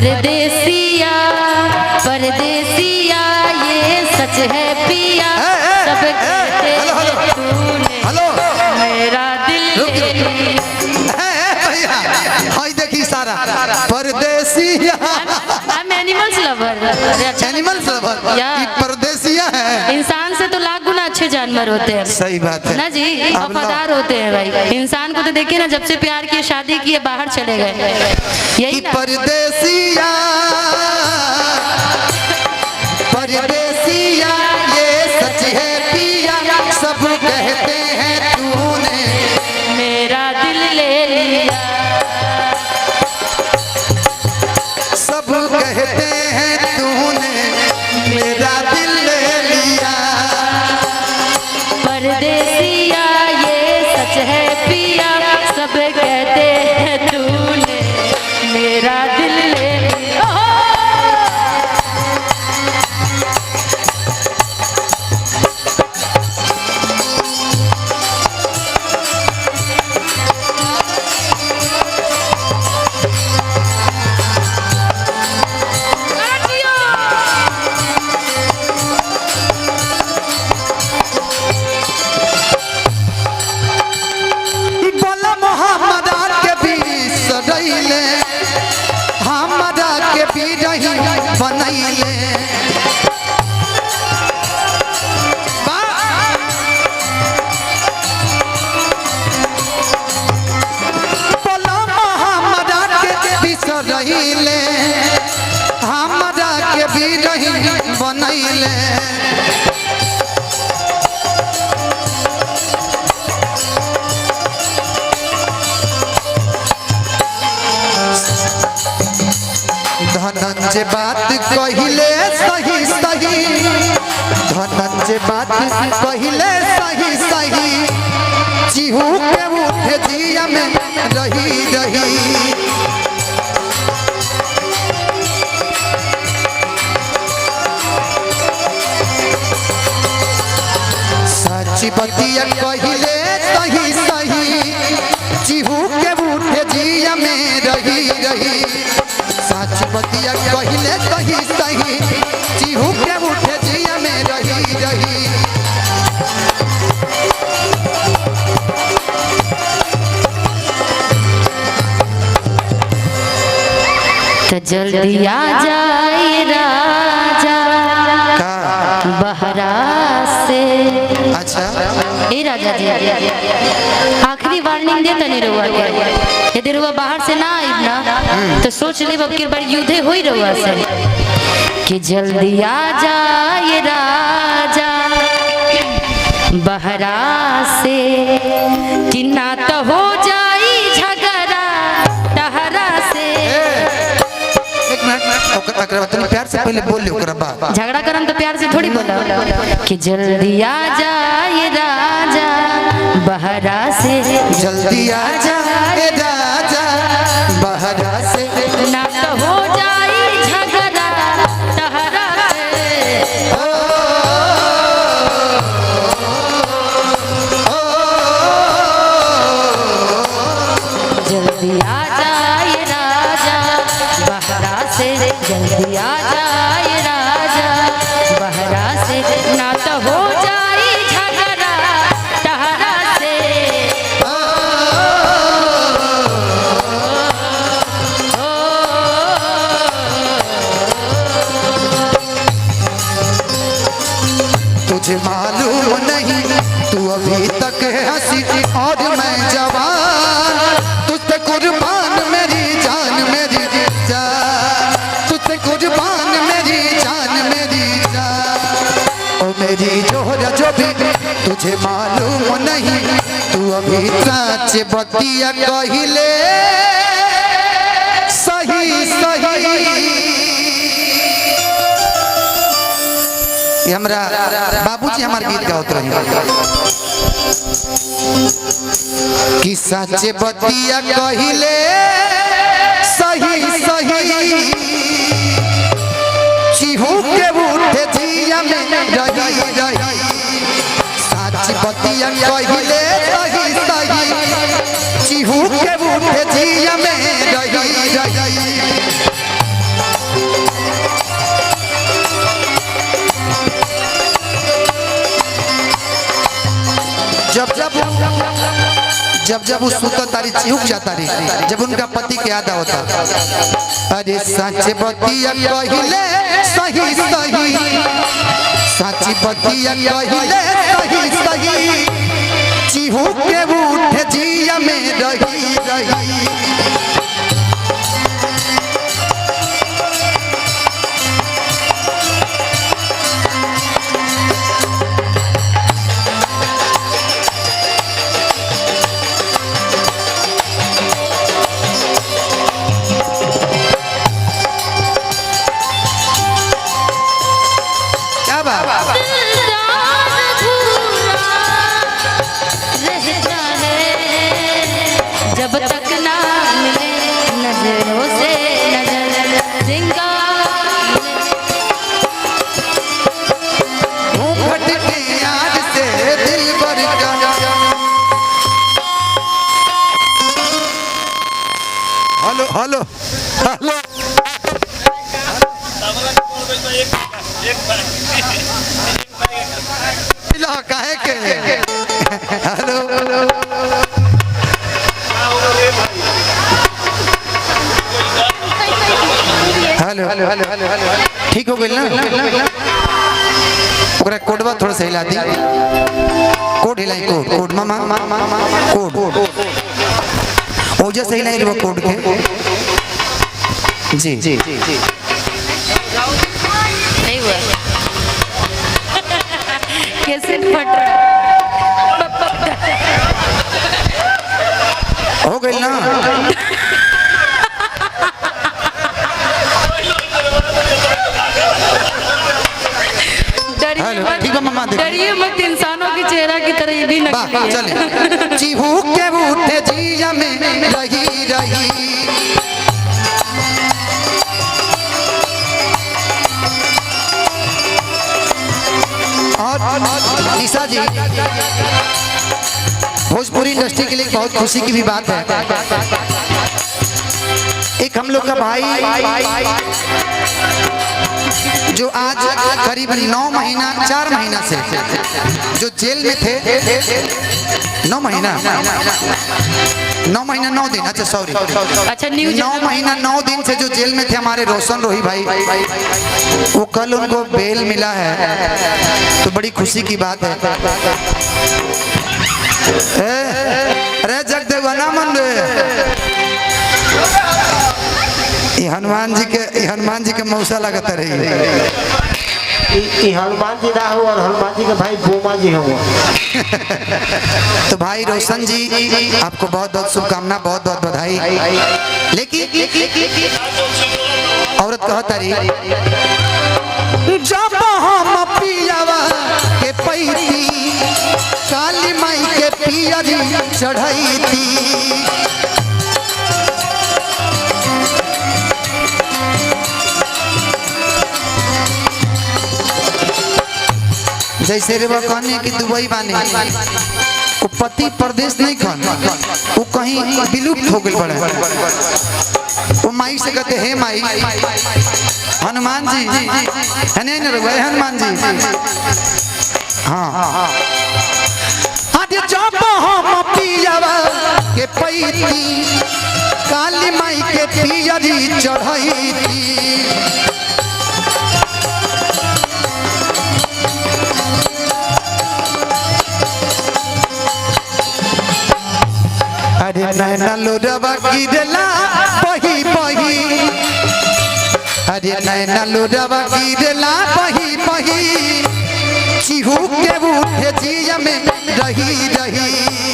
परदेसिया परदेसिया ये सच है पिया सब कहते हैं तूने मेरा दिल ले भैया हाय देखी सारा परदेसिया एनिमल्स लवर एनिमल्स लवर ये परदेसिया है। इंसान से तो लाख गुना अच्छे जानवर होते हैं। सही बात है ना जी, वफादार होते हैं भाई। इंसान को तो देखिए ना, जब से प्यार किए शादी किए बाहर चले गए, यही ना। परदेसिया परदेसिया ये सच है पिया सब कहते हैं तूने मेरा दिल ले लिया सब कहते हैं तूने मेरा दिल ले लिया। परदेसिया ये सच है पिया सब कहते हैं तूने मेरा दिल ले लिया। बनैले बिसरैले हमरा के भी रही बनैले धनंजय बात कहिले सही सही धनंजय बात कहिले सही सही चिहू के उठे जिया में रही रही सच्ची बतिया कहिले सही सही चिहू के उठे जिया में रही रही सच बतिया कहिले सही सही चिहू के उठे जिया में रही रही। तो जल्दी आ जाए राजा बहरा से। अच्छा ए राजा जी आखिरी वार्निंग दे तनी रहुआ के, यदि रहुआ बाहर से ना आई ना तो सोच ले अब की बार युद्ध हो ही रहुआ से कि जल्दी आ जाए राजा बहरा से कि ना तो हो जाई झगड़ा तहरा से। एक मिनट प्यार से पहले बोल ले ओकरा बाद झगड़ा करम तो प्यार से थोड़ी बोला कि जल्दी आ जाए राजा बहरा से जल्दी आ जाए राजा बहरा से ना तो हो जाए झगड़ा तहरा से। जल्दी आ जाए राजा बहरा से जल्दी आ जाए राजा बहरा से ना तो हो जाए झगड़ा तहरा से। तुझे मालूम नहीं तू अभी तक है हंसी और मैं जवान तुझसे कुर्बान मेरी जान मेरी जान तुझसे कुर्बान मेरी जान मेरी जान ओ मेरी जोहरा जो भी तुझे मालूम नहीं तू अभी सच बतिया कहिले सही सही। हमरा बाबूजी हमार गीत गावत रहे कि सच बतिया कहिले सही सही चिहू के उठे जिया में रही रही सच बतिया कहिले सही सही चिहू के उठे जिया में रही रही। जब जब वो सुता तारी चिहुक जाता रही जब उनका पति के याद होता। अरे सच बतिया कहिले सही सही, सच बतिया कहिले सही सही, चिहुक के उठे जिया में रही रही। जब तक ना मिले नजरों से नजर आज से दिल भर हेलो हेलो हेलो काहे के hello hello hello hello hello ठीक हो गई ना? ओकरा कोडवा थोड़ा सा हिला दी, कोड हिलाई, कोड कोड मामा कोड ओजा से हिलाई वो कोड के जी जी जी नहीं हुआ कैसे फट रहा हो गई ना? डरिए मत, इंसानों की चेहरा की तरह ये भी नकली है। चले चिहुक के उठे जिया में रही रही। और निशा जी भोजपुरी इंडस्ट्री के लिए बहुत खुशी की भी बात है। एक हम लोग का भाई जो आज करीब 9 महीना 4 महीना से जो जेल में थे, 9 महीना 9 दिन, अच्छा सॉरी, अच्छा 9 महीना 9 दिन से जो जेल में थे हमारे रोशन रोही भाई, वो कल उनको बेल मिला है तो बड़ी खुशी की बात है। अरे जगदेवना मन हनुमान जी के मौसा लगता रही। हनुमान जी ना हो और हनुमान जी के भाई बोमा जी हो। तो भाई रोशन जी आपको बहुत बहुत शुभकामना, बहुत बहुत बधाई। लेकिन औरत कहता रही जब हम पियावा के पैरी काली माई के पियरी चढ़ाई थी, जैसे रे वो कहने की दुबई बानी वो पति प्रदेश नहीं खन, वो कहीं विलुप्त हो गई बड़े। वो माई से कहते हे माई हनुमान जी है नहीं ना रघुए हनुमान जी। हाँ आज जब हम पियावा के पैती काली माई के पियरी चढ़ाई थी, अरे नैना लोरवा गिरला बही बही, अरे नैना लोरवा गिरला बही बही, चिहुक के उठे जिया में रही रही।